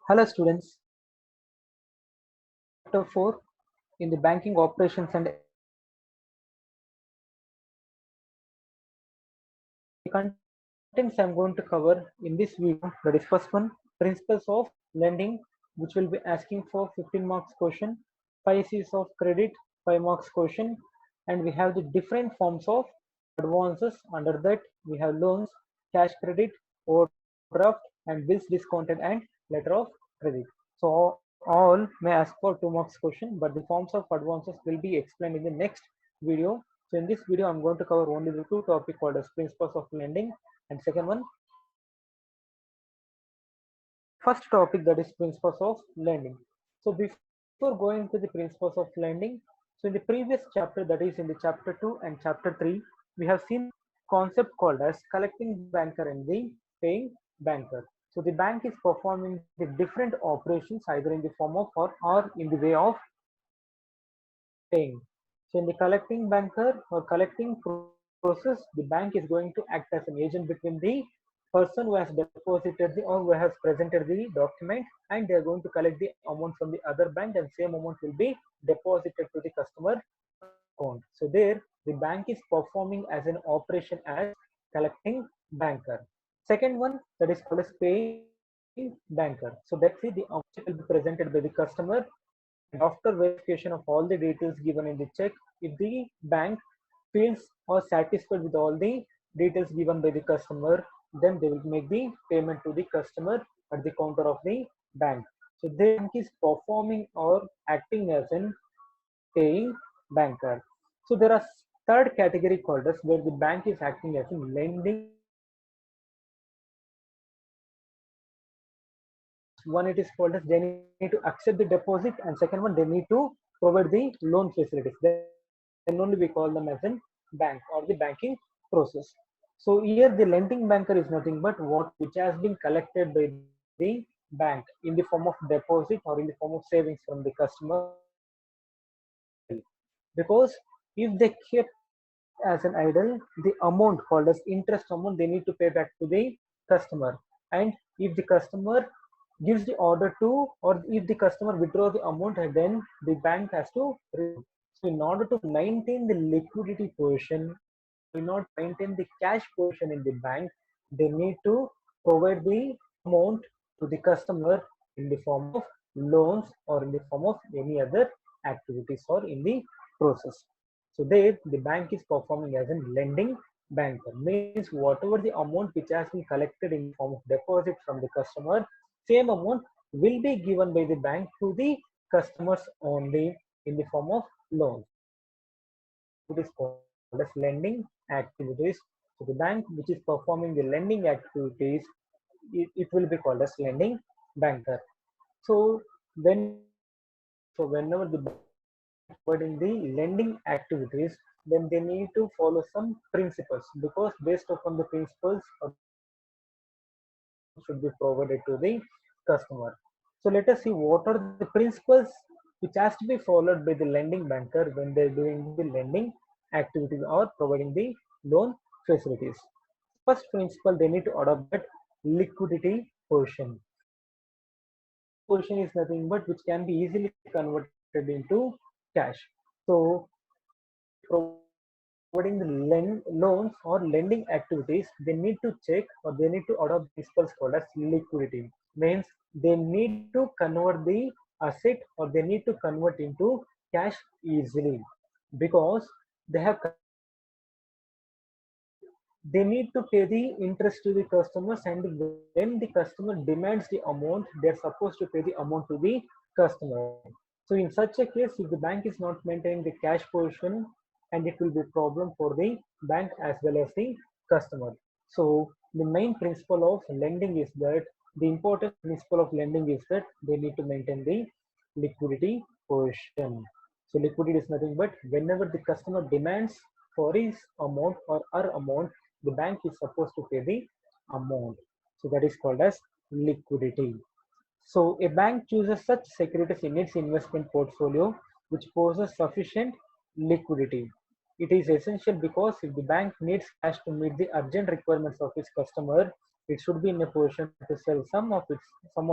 Hello students, chapter 4 in the banking operations and the contents I'm going to cover in this video. That is first one, principles of lending, which will be asking for 15 marks question, 5 C's of credit, 5 marks question, and we have the different forms of advances. Under that we have loans, cash credit, overdraft, and bills discounted and letter of credit. So all may ask for 2 marks question, but the forms of advances will be explained in the next video. So in this video, I'm going to cover only the two topics called as principles of lending, and second one, first topic, that is principles of lending. So before going to the principles of lending, so in the previous chapter, that is in the chapter 2 and chapter 3, we have seen concept called as collecting banker and the paying banker. So the bank is performing the different operations either in the form of or in the way of paying. So in the collecting banker or collecting process, the bank is going to act as an agent between the person who has deposited the or who has presented the document, and they are going to collect the amount from the other bank, and same amount will be deposited to the customer account. So there the bank is performing as an operation as collecting banker. Second one, that is called as paying banker. So let's see the amount will be presented by the customer, and after verification of all the details given in the check, if the bank feels or satisfied with all the details given by the customer, then they will make the payment to the customer at the counter of the bank. So the bank is performing or acting as an paying banker. So there are third category called as where the bank is acting as a lending activities. One, it is called as they need to accept the deposit, and second one, they need to provide the loan facilities. Then only we call them as an bank or the banking process. So here the lending banker is nothing but what which has been collected by the bank in the form of deposit or in the form of savings from the customer idle. Because if they kept as an idle, the amount called as interest amount they need to pay back to the customer. And if the customer gives the order to, or if the customer withdraw the amount, then the bank has to return. So in order to maintain the liquidity portion, or in order to maintain the cash portion in the bank, they need to provide the amount to the customer in the form of loans or in the form of any other activities or in the process. So there the bank is performing as a lending banker, means whatever the amount which has been collected in the form of deposit from the customer, same amount will be given by the bank to the customers only in the form of loans. It is called as lending activities. So the bank which is performing the lending activities, it will be called as lending banker. So whenever the bank is providing the lending activities, then they need to follow some principles, because based upon the principles should be provided to the customer. So let us see what are the principles which has to be followed by the lending banker when they're doing the lending activities or providing the loan facilities. First principle, they need to adopt that liquidity portion. Portion is nothing but which can be easily converted into cash. So providing the loans or lending activities, they need to check or they need to adopt principles called as liquidity. Means they need to convert the asset or they need to convert into cash easily, because they have they need to pay the interest to the customers, and when the customer demands the amount, they're supposed to pay the amount to the customer. So in such a case, if the bank is not maintaining the cash portion, and it will be a problem for the bank as well as the customer. So the main principle of lending is that the important principle of lending is that they need to maintain the liquidity portion. So liquidity is nothing but whenever the customer demands for his amount or her amount, the bank is supposed to pay the amount. So that is called as liquidity. So a bank chooses such securities in its investment portfolio which poses sufficient liquidity. It is essential because if the bank needs cash to meet the urgent requirements of its customer, it should be in a position to sell some of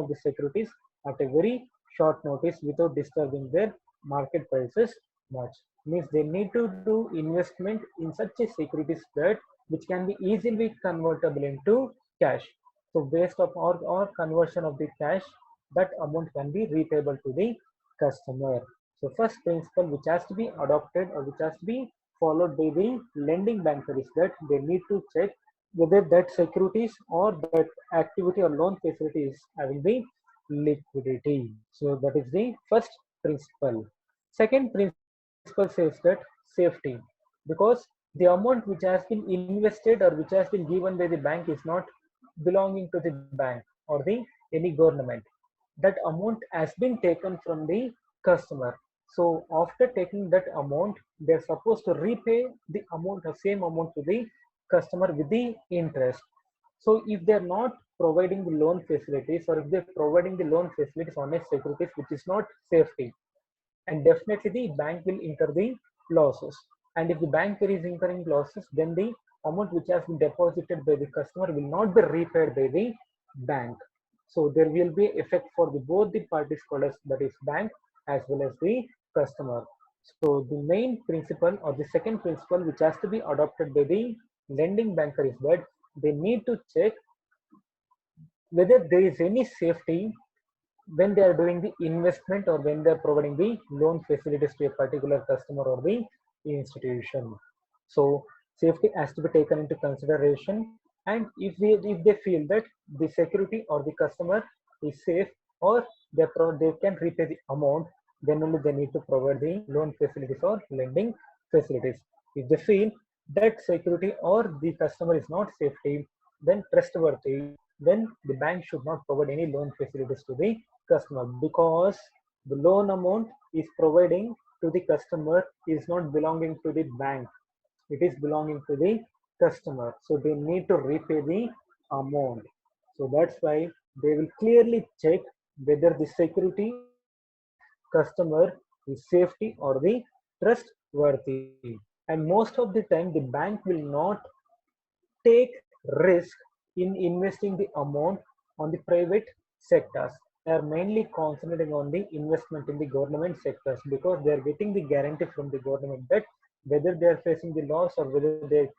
the securities at a very short notice without disturbing their market prices much. Means they need to do investment in such a securities that which can be easily convertible into cash. So based of or conversion of the cash, that amount can be repayable to the customer. So first principle which has to be adopted or which has to be followed by the lending banker is that they need to check whether that securities or that activity or loan facility is having the liquidity. So that is the first principle. Second principle says that safety, because the amount which has been invested or which has been given by the bank is not belonging to the bank or the any government. That amount has been taken from the customer. So after taking that amount, they're supposed to repay the amount, the same amount to the customer with the interest. So if they're not providing the loan facilities or if they're providing the loan facilities on a securities which is not safety, and definitely the bank will incur the losses. And if the bank is incurring losses, then the amount which has been deposited by the customer will not be repaid by the bank. So there will be effect for the both the parties called as that is bank as well as the customer. So the main principle or the second principle which has to be adopted by the lending banker is that they need to check whether there is any safety when they are doing the investment or when they are providing the loan facilities to a particular customer or the institution. So safety has to be taken into consideration, and if they feel that the security or the customer is safe or they can repay the amount, then only they need to provide the loan facilities or lending facilities. If they feel that security or the customer is not safety, then trustworthy, then the bank should not provide any loan facilities to the customer, because the loan amount is providing to the customer is not belonging to the bank, it is belonging to the customer, so they need to repay the amount. So that's why they will clearly check whether the security or the customer is safety or the trustworthy. And most of the time the bank will not take risk in investing the amount on the private sectors. They are mainly concentrating on the investment in the government sectors because they are getting the guarantee from the government that whether they are facing the loss or whether they are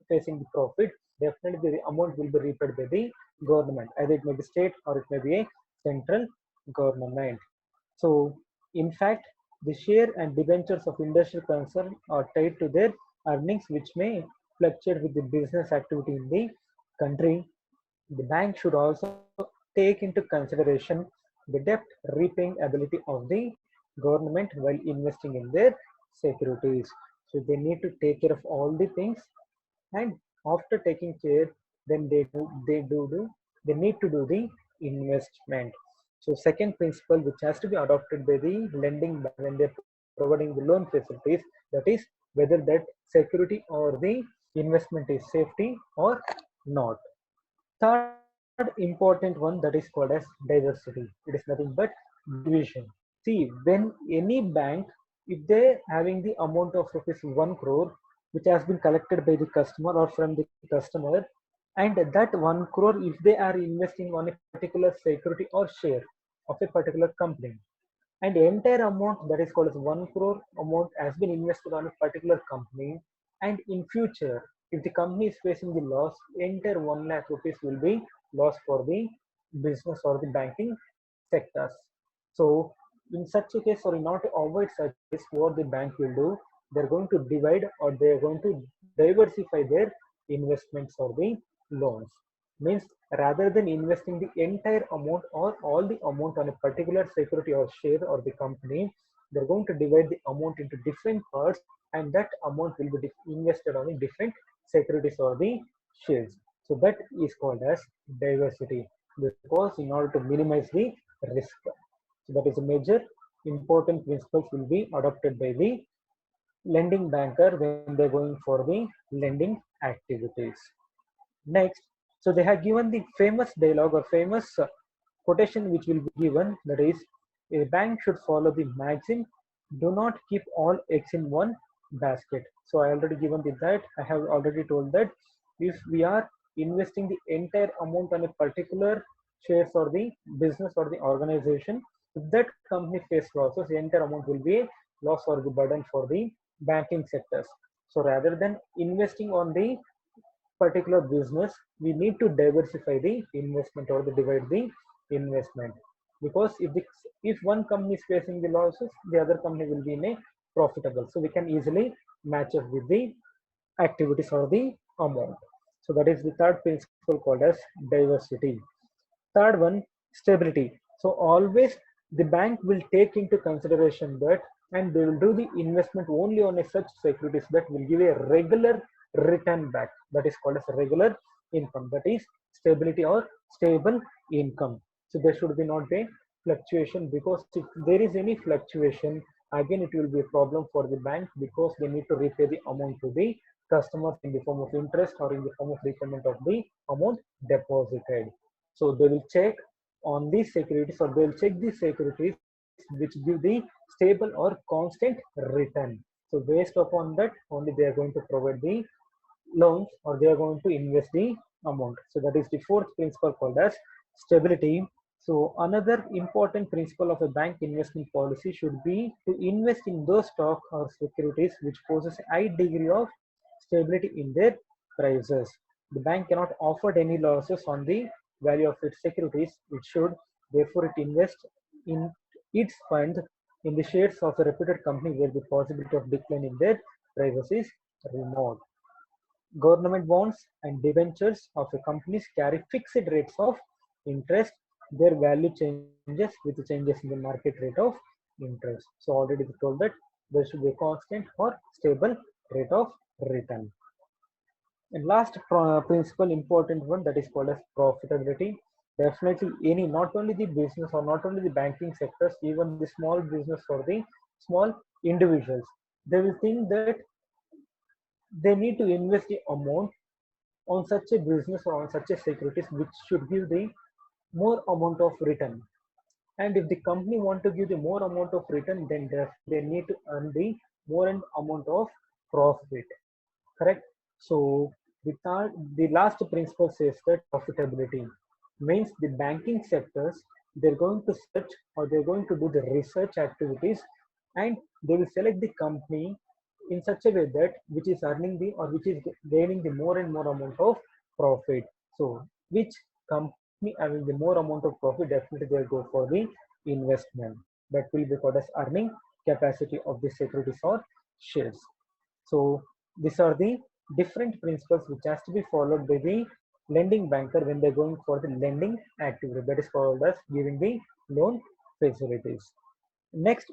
facing the profit, definitely the amount will be repaid by the government. Either it may be state or it may be a central government. So, in fact, the share and debentures of industrial concern are tied to their earnings, which may fluctuate with the business activity in the country. The bank should also take into consideration the debt repaying ability of the government while investing in their securities. So they need to take care of all the things, and after taking care, then they need to do the investment. So second principle which has to be adopted by the lending bank when they're providing the loan facilities, that is whether that security or the investment is safety or not. Third important one, that is called as diversity. It is nothing but division. See, when any bank, if they having the amount of rupees 1 crore which has been collected by the customer or from the customer, and that 1 crore if they are investing on a particular security or share of a particular company, and the entire amount that is called as 1 crore amount has been invested on a particular company, and in future if the company is facing the loss, entire 1 lakh rupees will be loss for the business or the banking sectors. So in such a case, or in order to avoid such a case, what the bank will do, they're going to divide or they're going to diversify their investments or the loans. Means rather than investing the entire amount or all the amount on a particular security or share or the company, they're going to divide the amount into different parts, and that amount will be invested on the different securities or the shares. So that is called as diversity, because in order to minimize the risk. So that is a major important principles will be adopted by the lending banker when they're going for the lending activities. Next, so they have given the famous dialogue or famous quotation which will be given, that is, a bank should follow the maxim, do not keep all eggs in one basket. So I already given the that, I have already told that if we are investing the entire amount on a particular shares or the business or the organization. If that company face losses, the entire amount will be a loss or the burden for the banking sectors. So rather than investing on the particular business, we need to diversify the investment or the divide the investment, because if one company is facing the losses, the other company will be in a profitable. So we can easily match up with the activities or the amount. So that is the third principle called as diversity. Third one, stability. So always the bank will take into consideration that, and they will do the investment only on a such securities that will give a regular return back. That is called as regular income. That is stability or stable income. So there should be not a fluctuation, because if there is any fluctuation, again it will be a problem for the bank, because they need to repay the amount to the customers in the form of interest or in the form of repayment of the amount deposited. So they will check on these securities, or they will check these securities which give the stable or constant return. So based upon that, only they are going to provide the loans, or they are going to invest the amount. So that is the fourth principle called as stability. So another important principle of a bank investment policy should be to invest in those stocks or securities which possess a high degree of stability in their prices. The bank cannot afford any losses on the value of its securities. It should therefore it invest in its fund in the shares of a reputed company where the possibility of decline in their prices is remote. Government bonds and debentures of the companies carry fixed rates of interest. Their value changes with the changes in the market rate of interest. So already we told that there should be a constant or stable rate of return. And last principle, important one, that is called as profitability. Definitely any, not only the business or not only the banking sectors, even the small business or the small individuals, they will think that they need to invest the amount on such a business or on such a securities which should give the more amount of return. And if the company want to give the more amount of return, then they need to earn the more amount of profit. Correct? So the last principle says that profitability means the banking sectors, they're going to search, or they're going to do the research activities, and they will select the company in such a way that which is earning the, or which is gaining the more and more amount of profit. So which company having the more amount of profit, definitely they'll go for the investment. That will be called as earning capacity of the securities or shares. So these are the different principles which has to be followed by the lending banker when they're going for the lending activity. That is called as giving the loan facilities. Next,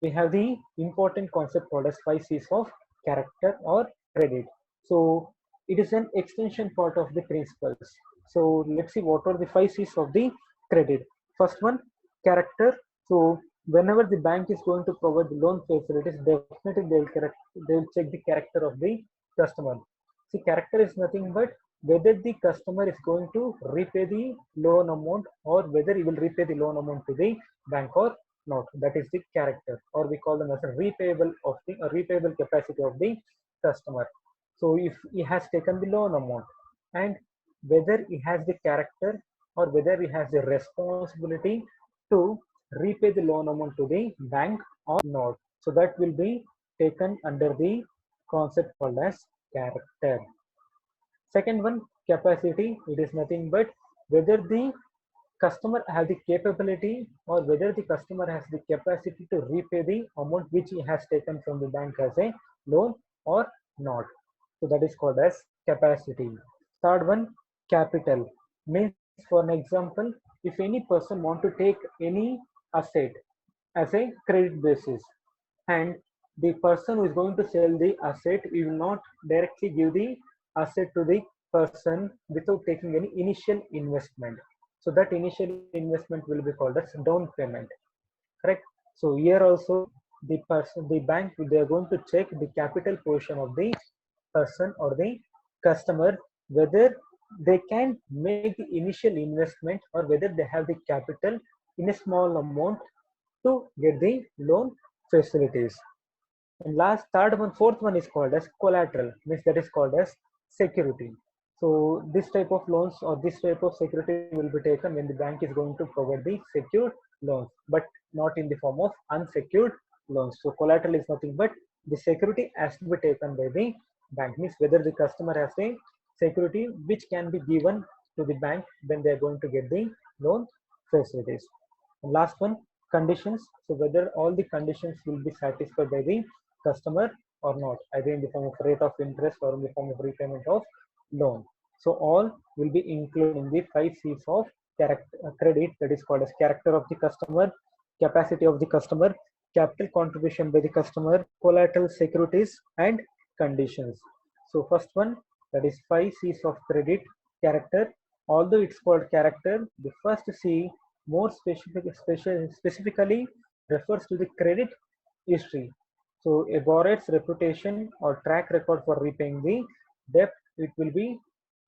we have the important concept called as 5 C's of character or credit. So it is an extension part of the principles. So let's see what are the 5 C's of the credit. First one, character. So whenever the bank is going to provide the loan facilities, definitely they will check the character of the customer. See, character is nothing but whether the customer is going to repay the loan amount, or whether he will repay the loan amount to the bank or not. That is the character, or we call them as a repayable capacity of the customer. So if he has taken the loan amount, and whether he has the character or whether he has the responsibility to repay the loan amount to the bank or not. So that will be taken under the concept called as character. Second one, capacity. It is nothing but whether the customer has the capability, or whether the customer has the capacity to repay the amount which he has taken from the bank as a loan or not. So that is called as capacity. Third one, capital. Means, for an example, if any person want to take any asset as a credit basis, and the person who is going to sell the asset, we will not directly give the asset to the person without taking any initial investment. So that initial investment will be called as down payment. Correct? So here also the bank, they are going to check the capital portion of the person or the customer, whether they can make the initial investment, or whether they have the capital in a small amount to get the loan facilities. And last, third one, fourth one is called as collateral, means that is called as security. So this type of loans or this type of security will be taken when the bank is going to provide the secured loans, but not in the form of unsecured loans. So collateral is nothing but the security has to be taken by the bank, means whether the customer has a security which can be given to the bank when they are going to get the loan facilities. And last one, conditions. So whether all the conditions will be satisfied by the customer or not, either in the form of rate of interest or in the form of repayment of loan. So all will be included in the 5 C's of credit, that is called as character of the customer, capacity of the customer, capital contribution by the customer, collateral securities, and conditions. So first one, that is 5 C's of credit, character. Although it's called character, the first C more specifically refers to the credit history. So a borrower's reputation or track record for repaying the debt, it will be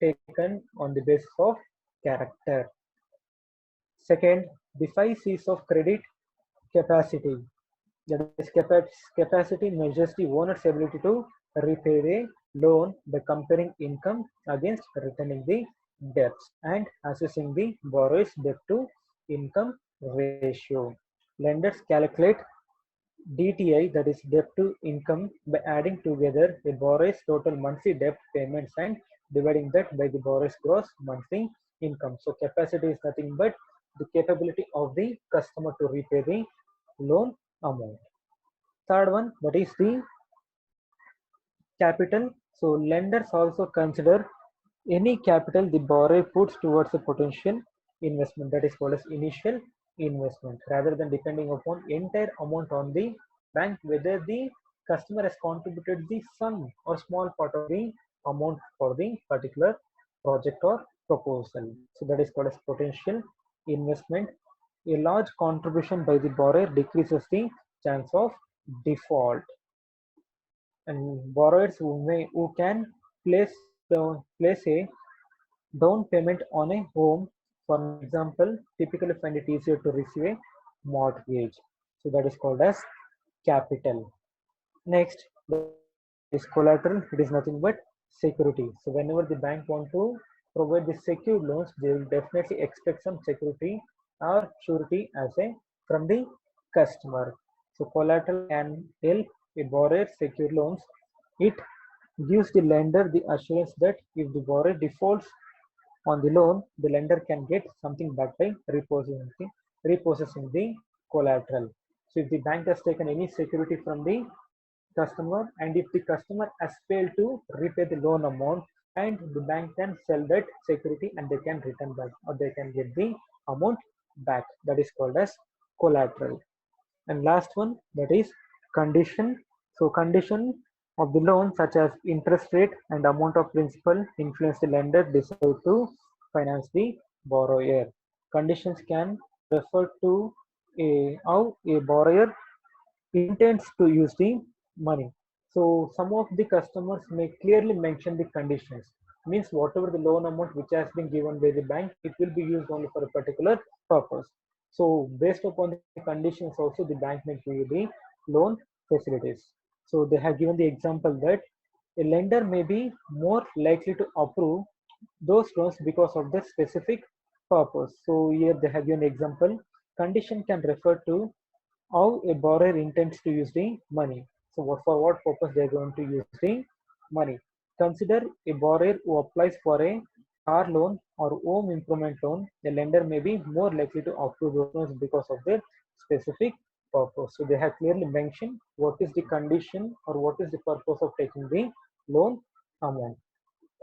taken on the basis of character. Second, the 5 C's of credit, capacity. That is capacity measures the owner's ability to repay the loan by comparing income against returning the debts and assessing the borrower's debt to income ratio. Lenders calculate DTI, that is debt to income, by adding together the borrower's total monthly debt payments and dividing that by the borrower's gross monthly income. So capacity is nothing but the capability of the customer to repay the loan amount. Third one, that is the capital. So lenders also consider any capital the borrower puts towards a potential investment, that is called as initial investment, rather than depending upon entire amount on the bank, whether the customer has contributed the some or small part of the amount for the particular project or proposal. So that is called as potential investment. A large contribution by the borrower decreases the chance of default, and borrowers who can place place a down payment on a home, for example, typically find it easier to receive a mortgage. So that is called as capital. Next, that is collateral. It is nothing but security. So whenever the bank want to provide the secured loans, they will definitely expect some security or surety as a from the customer. So collateral can help a borrower secure loans. It gives the lender the assurance that if the borrower defaults on the loan, the lender can get something back by repossessing the collateral. So if the bank has taken any security from the customer, and if the customer has failed to repay the loan amount, and the bank can sell that security and they can return back or they can get the amount back, that is called as collateral. And last one, that is condition. So condition of the loan such as interest rate and amount of principal influence the lender decide to finance the borrower. Conditions can refer to how a borrower intends to use the money. So some of the customers may clearly mention the conditions. Means whatever the loan amount which has been given by the bank, it will be used only for a particular purpose. So based upon the conditions also, the bank may give you the loan facilities. So they have given the example that a lender may be more likely to approve those loans because of the specific purpose. So here they have given an example. Condition can refer to how a borrower intends to use the money. So for what purpose they are going to use the money. Consider a borrower who applies for a car loan or home improvement loan. The lender may be more likely to approve those loans because of their specific purpose. So they have clearly mentioned what is the condition or what is the purpose of taking the loan amount,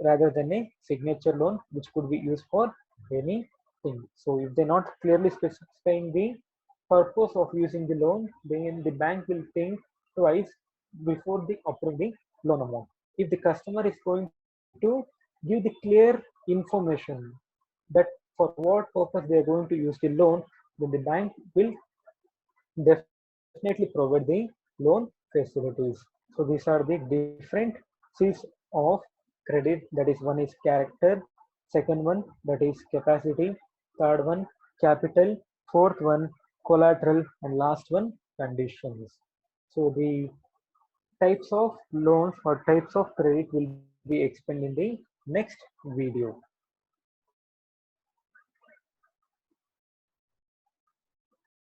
rather than a signature loan which could be used for anything. So if they're not clearly specifying the purpose of using the loan, then the bank will think twice before they approve the loan amount. If the customer is going to give the clear information that for what purpose they are going to use the loan, then the bank will definitely provide the loan facilities. So these are the different C's of credit. That is, one is character, second one that is capacity, third one capital, fourth one collateral, and last one conditions. So the types of loans or types of credit will be explained in the next next video.